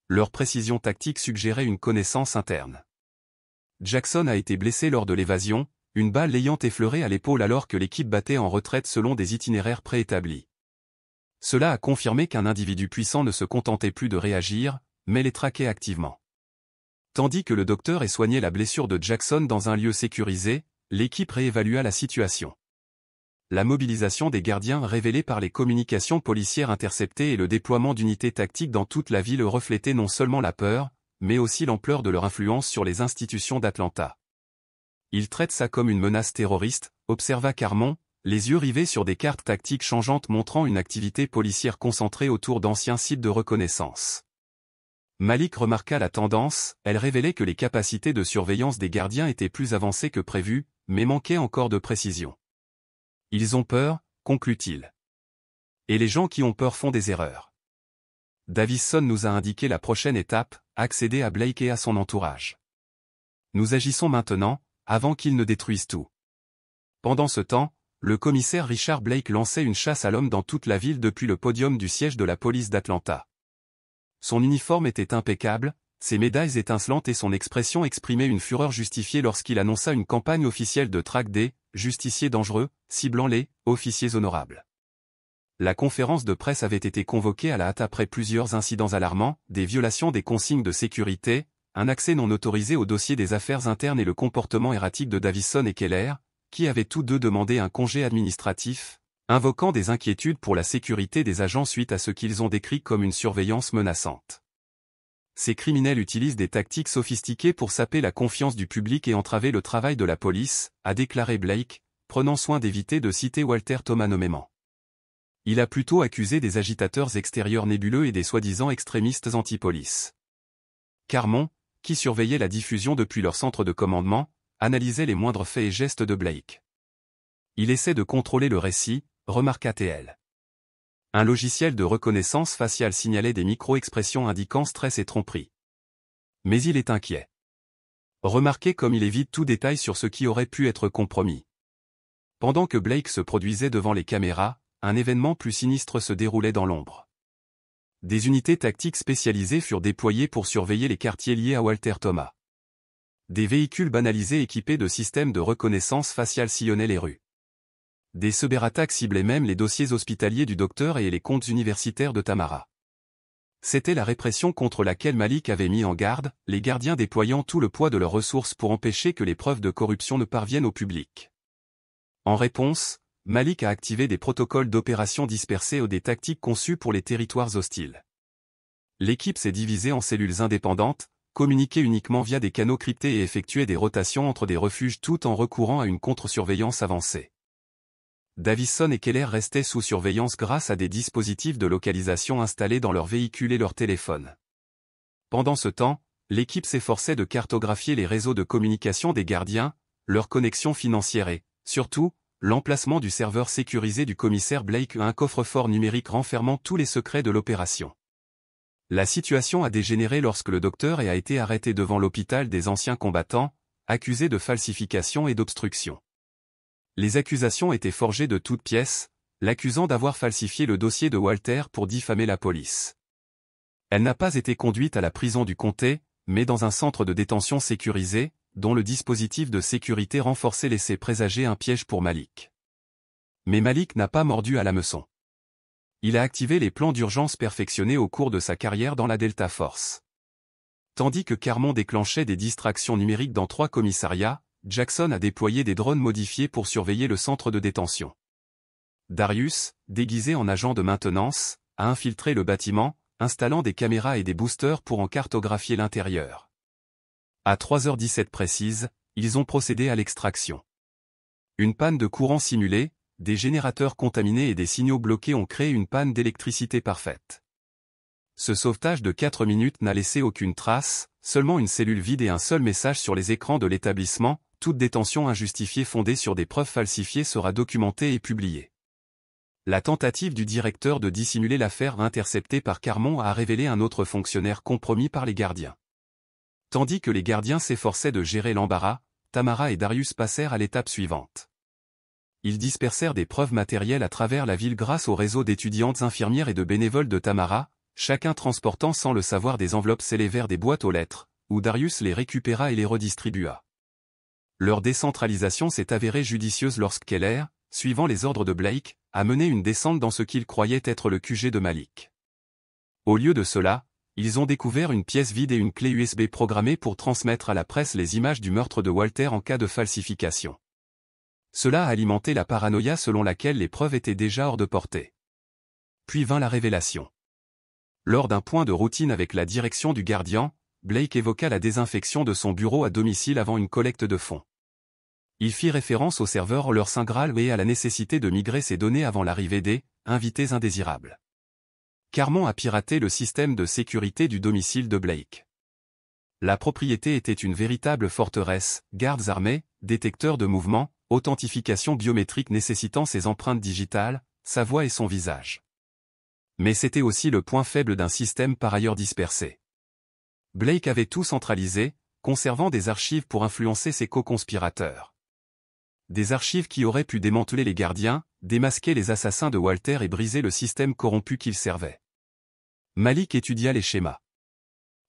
Leur précision tactique suggérait une connaissance interne. Jackson a été blessé lors de l'évasion, une balle l'ayant effleuré à l'épaule alors que l'équipe battait en retraite selon des itinéraires préétablis. Cela a confirmé qu'un individu puissant ne se contentait plus de réagir, mais les traquait activement. Tandis que le docteur ait soigné la blessure de Jackson dans un lieu sécurisé, l'équipe réévalua la situation. La mobilisation des gardiens révélée par les communications policières interceptées et le déploiement d'unités tactiques dans toute la ville reflétaient non seulement la peur, mais aussi l'ampleur de leur influence sur les institutions d'Atlanta. Ils traitent ça comme une menace terroriste, observa Carmon, les yeux rivés sur des cartes tactiques changeantes montrant une activité policière concentrée autour d'anciens sites de reconnaissance. Malik remarqua la tendance, elle révélait que les capacités de surveillance des gardiens étaient plus avancées que prévu, mais manquaient encore de précision. Ils ont peur, conclut-il. Et les gens qui ont peur font des erreurs. Davison nous a indiqué la prochaine étape, accéder à Blake et à son entourage. Nous agissons maintenant, avant qu'ils ne détruisent tout. Pendant ce temps, le commissaire Richard Blake lançait une chasse à l'homme dans toute la ville depuis le podium du siège de la police d'Atlanta. Son uniforme était impeccable, ses médailles étincelantes et son expression exprimaient une fureur justifiée lorsqu'il annonça une campagne officielle de traque des « justiciers dangereux », ciblant les « officiers honorables ». La conférence de presse avait été convoquée à la hâte après plusieurs incidents alarmants, des violations des consignes de sécurité, un accès non autorisé au dossier des affaires internes et le comportement erratique de Davison et Keller, qui avaient tous deux demandé un congé administratif, invoquant des inquiétudes pour la sécurité des agents suite à ce qu'ils ont décrit comme une surveillance menaçante. Ces criminels utilisent des tactiques sophistiquées pour saper la confiance du public et entraver le travail de la police, a déclaré Blake, prenant soin d'éviter de citer Walter Thomas nommément. Il a plutôt accusé des agitateurs extérieurs nébuleux et des soi-disant extrémistes anti-police. Carmon, qui surveillait la diffusion depuis leur centre de commandement, analysait les moindres faits et gestes de Blake. Il essaie de contrôler le récit, remarqua TL. Un logiciel de reconnaissance faciale signalait des micro-expressions indiquant stress et tromperie. Mais il est inquiet. Remarquez comme il évite tout détail sur ce qui aurait pu être compromis. Pendant que Blake se produisait devant les caméras, un événement plus sinistre se déroulait dans l'ombre. Des unités tactiques spécialisées furent déployées pour surveiller les quartiers liés à Walter Thomas. Des véhicules banalisés équipés de systèmes de reconnaissance faciale sillonnaient les rues. Des cyberattaques ciblaient même les dossiers hospitaliers du docteur et les comptes universitaires de Tamara. C'était la répression contre laquelle Malik avait mis en garde, les gardiens déployant tout le poids de leurs ressources pour empêcher que les preuves de corruption ne parviennent au public. En réponse, Malik a activé des protocoles d'opération dispersés ou des tactiques conçues pour les territoires hostiles. L'équipe s'est divisée en cellules indépendantes, communiquait uniquement via des canaux cryptés et effectuait des rotations entre des refuges tout en recourant à une contre-surveillance avancée. Davison et Keller restaient sous surveillance grâce à des dispositifs de localisation installés dans leurs véhicules et leurs téléphones. Pendant ce temps, l'équipe s'efforçait de cartographier les réseaux de communication des gardiens, leurs connexions financières et, surtout, l'emplacement du serveur sécurisé du commissaire Blake, un coffre-fort numérique renfermant tous les secrets de l'opération. La situation a dégénéré lorsque le docteur a été arrêté devant l'hôpital des anciens combattants, accusé de falsification et d'obstruction. Les accusations étaient forgées de toutes pièces, l'accusant d'avoir falsifié le dossier de Walter pour diffamer la police. Elle n'a pas été conduite à la prison du comté, mais dans un centre de détention sécurisé, dont le dispositif de sécurité renforcé laissait présager un piège pour Malik. Mais Malik n'a pas mordu à l'hameçon. Il a activé les plans d'urgence perfectionnés au cours de sa carrière dans la Delta Force. Tandis que Carmon déclenchait des distractions numériques dans 3 commissariats, Jackson a déployé des drones modifiés pour surveiller le centre de détention. Darius, déguisé en agent de maintenance, a infiltré le bâtiment, installant des caméras et des boosters pour en cartographier l'intérieur. À 3h17 précises, ils ont procédé à l'extraction. Une panne de courant simulée, des générateurs contaminés et des signaux bloqués ont créé une panne d'électricité parfaite. Ce sauvetage de 4 minutes n'a laissé aucune trace, seulement une cellule vide et un seul message sur les écrans de l'établissement, toute détention injustifiée fondée sur des preuves falsifiées sera documentée et publiée. La tentative du directeur de dissimuler l'affaire interceptée par Carmon a révélé un autre fonctionnaire compromis par les gardiens. Tandis que les gardiens s'efforçaient de gérer l'embarras, Tamara et Darius passèrent à l'étape suivante. Ils dispersèrent des preuves matérielles à travers la ville grâce au réseau d'étudiantes infirmières et de bénévoles de Tamara, chacun transportant sans le savoir des enveloppes scellées vers des boîtes aux lettres, où Darius les récupéra et les redistribua. Leur décentralisation s'est avérée judicieuse lorsqu'Keller, suivant les ordres de Blake, a mené une descente dans ce qu'il croyait être le QG de Malik. Au lieu de cela, ils ont découvert une pièce vide et une clé USB programmée pour transmettre à la presse les images du meurtre de Walter en cas de falsification. Cela a alimenté la paranoïa selon laquelle les preuves étaient déjà hors de portée. Puis vint la révélation. Lors d'un point de routine avec la direction du Guardian, Blake évoqua la désinfection de son bureau à domicile avant une collecte de fonds. Il fit référence au serveur leur Saint Graal et à la nécessité de migrer ces données avant l'arrivée des « invités indésirables ». Carmon a piraté le système de sécurité du domicile de Blake. La propriété était une véritable forteresse, gardes armés, détecteurs de mouvements, authentification biométrique nécessitant ses empreintes digitales, sa voix et son visage. Mais c'était aussi le point faible d'un système par ailleurs dispersé. Blake avait tout centralisé, conservant des archives pour influencer ses co-conspirateurs. Des archives qui auraient pu démanteler les gardiens, démasquer les assassins de Walter et briser le système corrompu qu'ils servaient. Malik étudia les schémas.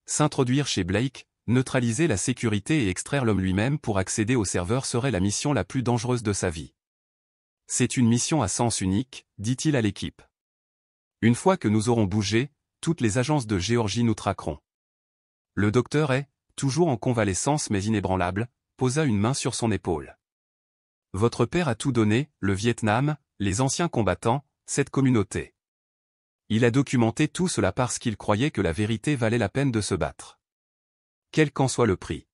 S'introduire chez Blake, neutraliser la sécurité et extraire l'homme lui-même pour accéder au serveur serait la mission la plus dangereuse de sa vie. C'est une mission à sens unique, dit-il à l'équipe. Une fois que nous aurons bougé, toutes les agences de Géorgie nous traqueront. Le docteur est, toujours en convalescence mais inébranlable, posa une main sur son épaule. Votre père a tout donné, le Vietnam, les anciens combattants, cette communauté. Il a documenté tout cela parce qu'il croyait que la vérité valait la peine de se battre. Quel qu'en soit le prix.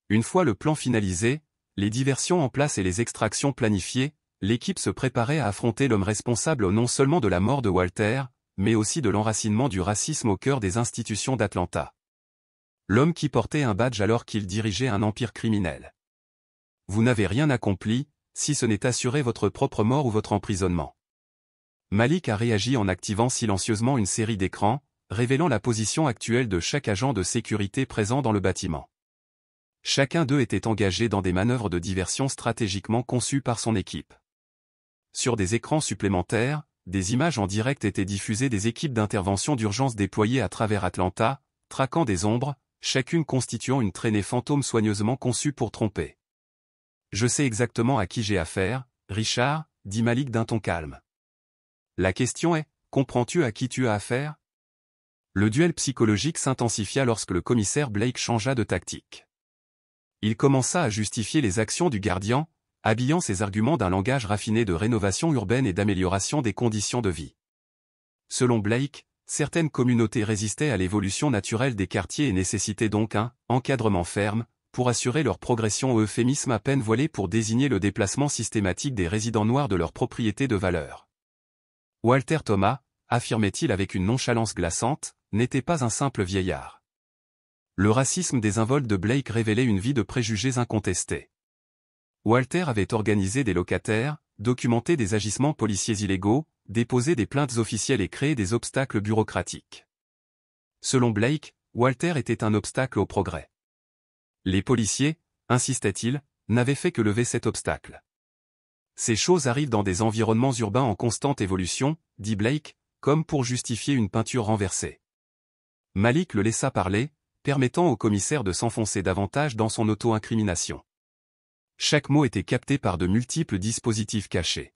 Une fois le plan finalisé, les diversions en place et les extractions planifiées, l'équipe se préparait à affronter l'homme responsable non seulement de la mort de Walter, mais aussi de l'enracinement du racisme au cœur des institutions d'Atlanta. L'homme qui portait un badge alors qu'il dirigeait un empire criminel. Vous n'avez rien accompli, si ce n'est assurer votre propre mort ou votre emprisonnement. Malik a réagi en activant silencieusement une série d'écrans, révélant la position actuelle de chaque agent de sécurité présent dans le bâtiment. Chacun d'eux était engagé dans des manœuvres de diversion stratégiquement conçues par son équipe. Sur des écrans supplémentaires, des images en direct étaient diffusées des équipes d'intervention d'urgence déployées à travers Atlanta, traquant des ombres, chacune constituant une traînée fantôme soigneusement conçue pour tromper. Je sais exactement à qui j'ai affaire, Richard, dit Malik d'un ton calme. La question est, comprends-tu à qui tu as affaire? Le duel psychologique s'intensifia lorsque le commissaire Blake changea de tactique. Il commença à justifier les actions du gardien, habillant ses arguments d'un langage raffiné de rénovation urbaine et d'amélioration des conditions de vie. Selon Blake, certaines communautés résistaient à l'évolution naturelle des quartiers et nécessitaient donc un encadrement ferme, pour assurer leur progression au euphémisme à peine voilé pour désigner le déplacement systématique des résidents noirs de leurs propriétés de valeur. Walter Thomas, affirmait-il avec une nonchalance glaçante, n'était pas un simple vieillard. Le racisme désinvolte de Blake révélait une vie de préjugés incontestés. Walter avait organisé des locataires, documenté des agissements policiers illégaux, déposé des plaintes officielles et créé des obstacles bureaucratiques. Selon Blake, Walter était un obstacle au progrès. Les policiers, insistait-il, n'avaient fait que lever cet obstacle. Ces choses arrivent dans des environnements urbains en constante évolution, dit Blake, comme pour justifier une peinture renversée. Malik le laissa parler, permettant au commissaire de s'enfoncer davantage dans son auto-incrimination. Chaque mot était capté par de multiples dispositifs cachés.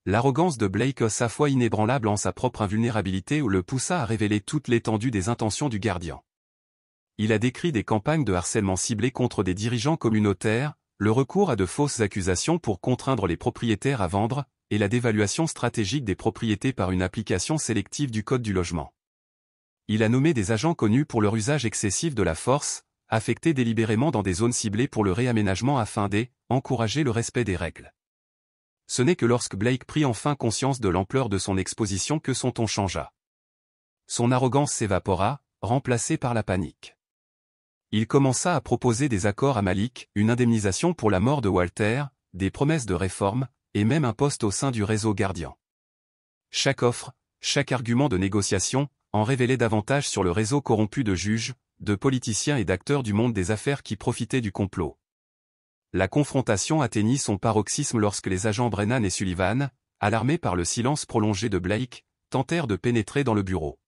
L'arrogance de Blake, sa foi inébranlable en sa propre invulnérabilité, le poussa à révéler toute l'étendue des intentions du gardien. Il a décrit des campagnes de harcèlement ciblées contre des dirigeants communautaires, le recours à de fausses accusations pour contraindre les propriétaires à vendre, et la dévaluation stratégique des propriétés par une application sélective du code du logement. Il a nommé des agents connus pour leur usage excessif de la force, affectés délibérément dans des zones ciblées pour le réaménagement afin d'encourager le respect des règles. Ce n'est que lorsque Blake prit enfin conscience de l'ampleur de son exposition que son ton changea. Son arrogance s'évapora, remplacée par la panique. Il commença à proposer des accords à Malik, une indemnisation pour la mort de Walter, des promesses de réforme, et même un poste au sein du réseau Guardian. Chaque offre, chaque argument de négociation, en révélait davantage sur le réseau corrompu de juges, de politiciens et d'acteurs du monde des affaires qui profitaient du complot. La confrontation atteignit son paroxysme lorsque les agents Brennan et Sullivan, alarmés par le silence prolongé de Blake, tentèrent de pénétrer dans le bureau.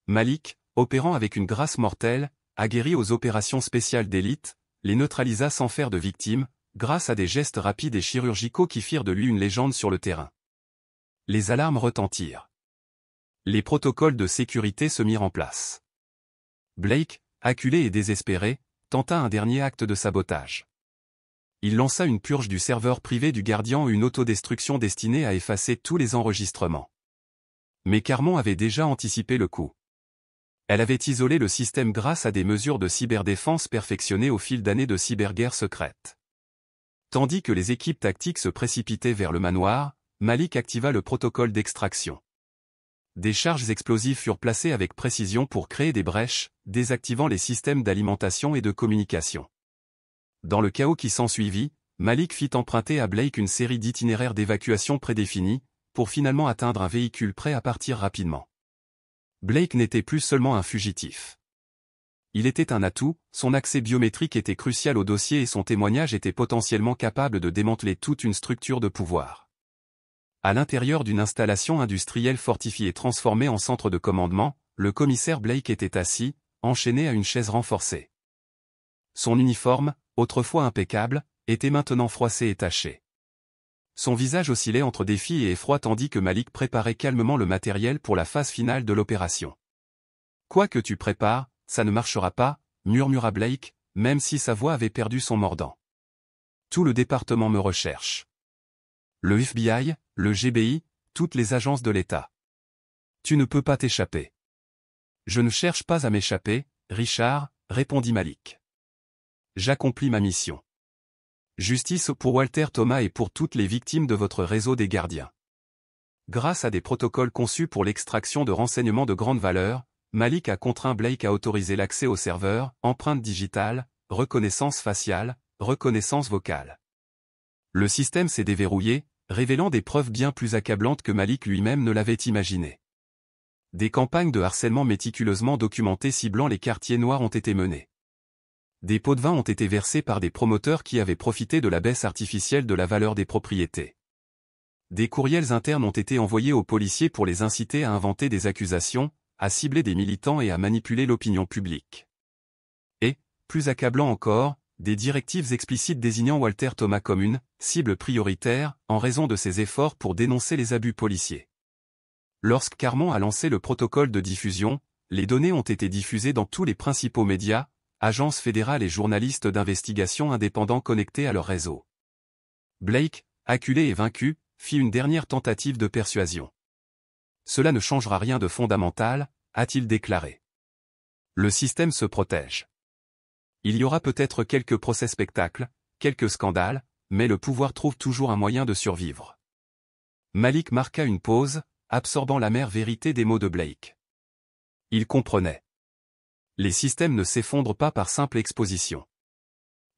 Malik, opérant avec une grâce mortelle, aguerri aux opérations spéciales d'élite, les neutralisa sans faire de victimes, grâce à des gestes rapides et chirurgicaux qui firent de lui une légende sur le terrain. Les alarmes retentirent. Les protocoles de sécurité se mirent en place. Blake, acculé et désespéré, tenta un dernier acte de sabotage. Il lança une purge du serveur privé du Guardian, une autodestruction destinée à effacer tous les enregistrements. Mais Carmon avait déjà anticipé le coup. Elle avait isolé le système grâce à des mesures de cyberdéfense perfectionnées au fil d'années de cyberguerre secrète. Tandis que les équipes tactiques se précipitaient vers le manoir, Malik activa le protocole d'extraction. Des charges explosives furent placées avec précision pour créer des brèches, désactivant les systèmes d'alimentation et de communication. Dans le chaos qui s'ensuivit, Malik fit emprunter à Blake une série d'itinéraires d'évacuation prédéfinis, pour finalement atteindre un véhicule prêt à partir rapidement. Blake n'était plus seulement un fugitif. Il était un atout, son accès biométrique était crucial au dossier et son témoignage était potentiellement capable de démanteler toute une structure de pouvoir. À l'intérieur d'une installation industrielle fortifiée transformée en centre de commandement, le commissaire Blake était assis, enchaîné à une chaise renforcée. Son uniforme, autrefois impeccable, était maintenant froissé et taché. Son visage oscillait entre défi et effroi tandis que Malik préparait calmement le matériel pour la phase finale de l'opération. « Quoi que tu prépares, ça ne marchera pas, » murmura Blake, même si sa voix avait perdu son mordant. « Tout le département me recherche. Le FBI, le GBI, toutes les agences de l'État. Tu ne peux pas t'échapper. »« Je ne cherche pas à m'échapper, Richard, » répondit Malik. « J'accomplis ma mission. Justice pour Walter Thomas et pour toutes les victimes de votre réseau des gardiens. » Grâce à des protocoles conçus pour l'extraction de renseignements de grande valeur, Malik a contraint Blake à autoriser l'accès aux serveurs, empreintes digitales, reconnaissance faciale, reconnaissance vocale. Le système s'est déverrouillé, révélant des preuves bien plus accablantes que Malik lui-même ne l'avait imaginé. Des campagnes de harcèlement méticuleusement documentées ciblant les quartiers noirs ont été menées. Des pots de vin ont été versés par des promoteurs qui avaient profité de la baisse artificielle de la valeur des propriétés. Des courriels internes ont été envoyés aux policiers pour les inciter à inventer des accusations, à cibler des militants et à manipuler l'opinion publique. Et, plus accablant encore, des directives explicites désignant Walter Thomas comme une cible prioritaire, en raison de ses efforts pour dénoncer les abus policiers. Lorsque Carmon a lancé le protocole de diffusion, les données ont été diffusées dans tous les principaux médias, agences fédérales et journalistes d'investigation indépendants connectés à leur réseau. Blake, acculé et vaincu, fit une dernière tentative de persuasion. « Cela ne changera rien de fondamental », a-t-il déclaré. Le système se protège. Il y aura peut-être quelques procès spectacles, quelques scandales, mais le pouvoir trouve toujours un moyen de survivre. Malik marqua une pause, absorbant l'amère vérité des mots de Blake. Il comprenait. Les systèmes ne s'effondrent pas par simple exposition.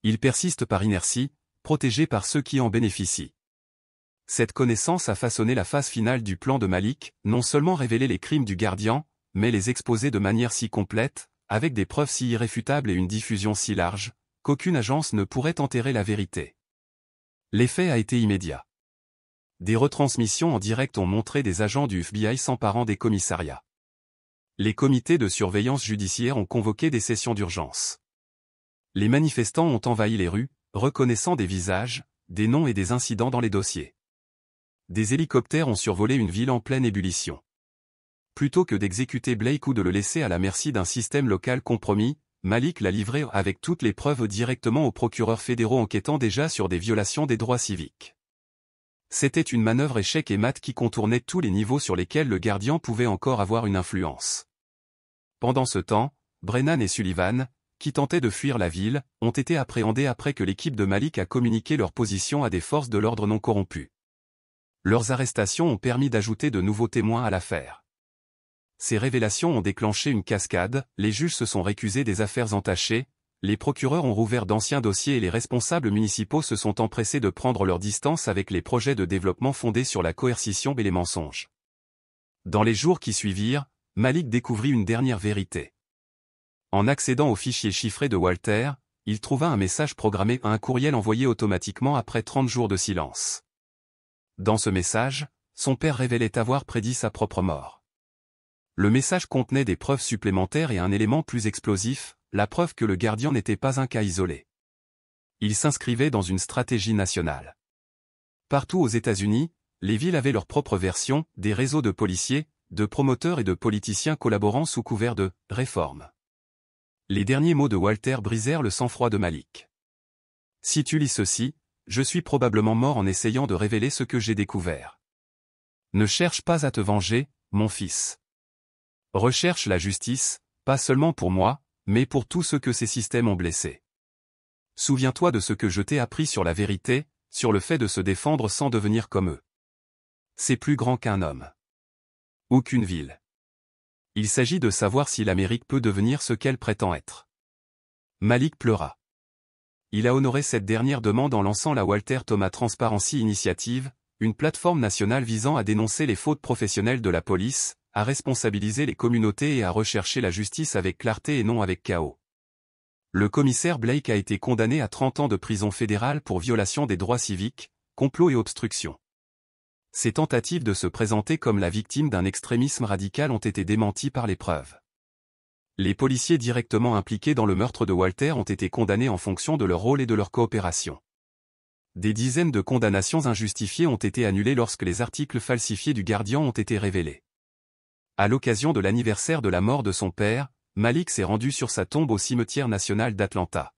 Ils persistent par inertie, protégés par ceux qui en bénéficient. Cette connaissance a façonné la phase finale du plan de Malik, non seulement révéler les crimes du gardien, mais les exposer de manière si complète, avec des preuves si irréfutables et une diffusion si large, qu'aucune agence ne pourrait enterrer la vérité. L'effet a été immédiat. Des retransmissions en direct ont montré des agents du FBI s'emparant des commissariats. Les comités de surveillance judiciaire ont convoqué des sessions d'urgence. Les manifestants ont envahi les rues, reconnaissant des visages, des noms et des incidents dans les dossiers. Des hélicoptères ont survolé une ville en pleine ébullition. Plutôt que d'exécuter Blake ou de le laisser à la merci d'un système local compromis, Malik l'a livré avec toutes les preuves directement aux procureurs fédéraux enquêtant déjà sur des violations des droits civiques. C'était une manœuvre échec et mat qui contournait tous les niveaux sur lesquels le gardien pouvait encore avoir une influence. Pendant ce temps, Brennan et Sullivan, qui tentaient de fuir la ville, ont été appréhendés après que l'équipe de Malik a communiqué leur position à des forces de l'ordre non corrompues. Leurs arrestations ont permis d'ajouter de nouveaux témoins à l'affaire. Ces révélations ont déclenché une cascade, les juges se sont récusés des affaires entachées, les procureurs ont rouvert d'anciens dossiers et les responsables municipaux se sont empressés de prendre leur distance avec les projets de développement fondés sur la coercition et les mensonges. Dans les jours qui suivirent, Malik découvrit une dernière vérité. En accédant au fichier chiffré de Walter, il trouva un message programmé à un courriel envoyé automatiquement après 30 jours de silence. Dans ce message, son père révélait avoir prédit sa propre mort. Le message contenait des preuves supplémentaires et un élément plus explosif, la preuve que le gardien n'était pas un cas isolé. Il s'inscrivait dans une stratégie nationale. Partout aux États-Unis, les villes avaient leur propre version, des réseaux de policiers, de promoteurs et de politiciens collaborant sous couvert de « réforme ». Les derniers mots de Walter brisèrent le sang-froid de Malik. « Si tu lis ceci, je suis probablement mort en essayant de révéler ce que j'ai découvert. Ne cherche pas à te venger, mon fils. Recherche la justice, pas seulement pour moi, mais pour tous ceux que ces systèmes ont blessés. Souviens-toi de ce que je t'ai appris sur la vérité, sur le fait de se défendre sans devenir comme eux. C'est plus grand qu'un homme. Ou qu'une ville. Il s'agit de savoir si l'Amérique peut devenir ce qu'elle prétend être. » Malik pleura. Il a honoré cette dernière demande en lançant la Walter Thomas Transparency Initiative, une plateforme nationale visant à dénoncer les fautes professionnelles de la police, à responsabiliser les communautés et à rechercher la justice avec clarté et non avec chaos. Le commissaire Blake a été condamné à 30 ans de prison fédérale pour violation des droits civiques, complot et obstruction. Ses tentatives de se présenter comme la victime d'un extrémisme radical ont été démenties par les preuves. Les policiers directement impliqués dans le meurtre de Walter ont été condamnés en fonction de leur rôle et de leur coopération. Des dizaines de condamnations injustifiées ont été annulées lorsque les articles falsifiés du Guardian ont été révélés. À l'occasion de l'anniversaire de la mort de son père, Malik s'est rendu sur sa tombe au cimetière national d'Atlanta.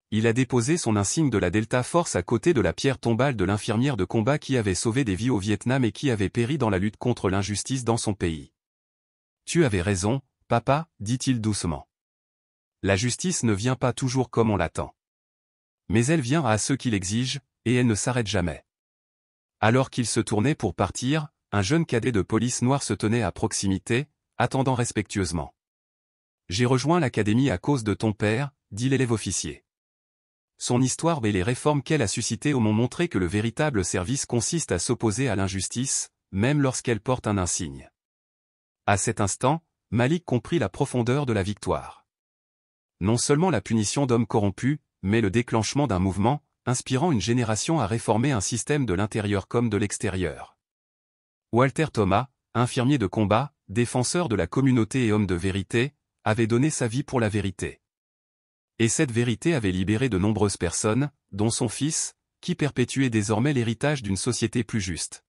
Il a déposé son insigne de la Delta Force à côté de la pierre tombale de l'infirmière de combat qui avait sauvé des vies au Vietnam et qui avait péri dans la lutte contre l'injustice dans son pays. « Tu avais raison, papa, dit-il doucement. La justice ne vient pas toujours comme on l'attend. Mais elle vient à ceux qui l'exigent, et elle ne s'arrête jamais. » Alors qu'il se tournait pour partir, un jeune cadet de police noire se tenait à proximité, attendant respectueusement. « J'ai rejoint l'académie à cause de ton père, dit l'élève officier. Son histoire et les réformes qu'elle a suscitées m'ont montré que le véritable service consiste à s'opposer à l'injustice, même lorsqu'elle porte un insigne. » À cet instant, Malik comprit la profondeur de la victoire. Non seulement la punition d'hommes corrompus, mais le déclenchement d'un mouvement, inspirant une génération à réformer un système de l'intérieur comme de l'extérieur. Walter Thomas, infirmier de combat, défenseur de la communauté et homme de vérité, avait donné sa vie pour la vérité. Et cette vérité avait libéré de nombreuses personnes, dont son fils, qui perpétuait désormais l'héritage d'une société plus juste.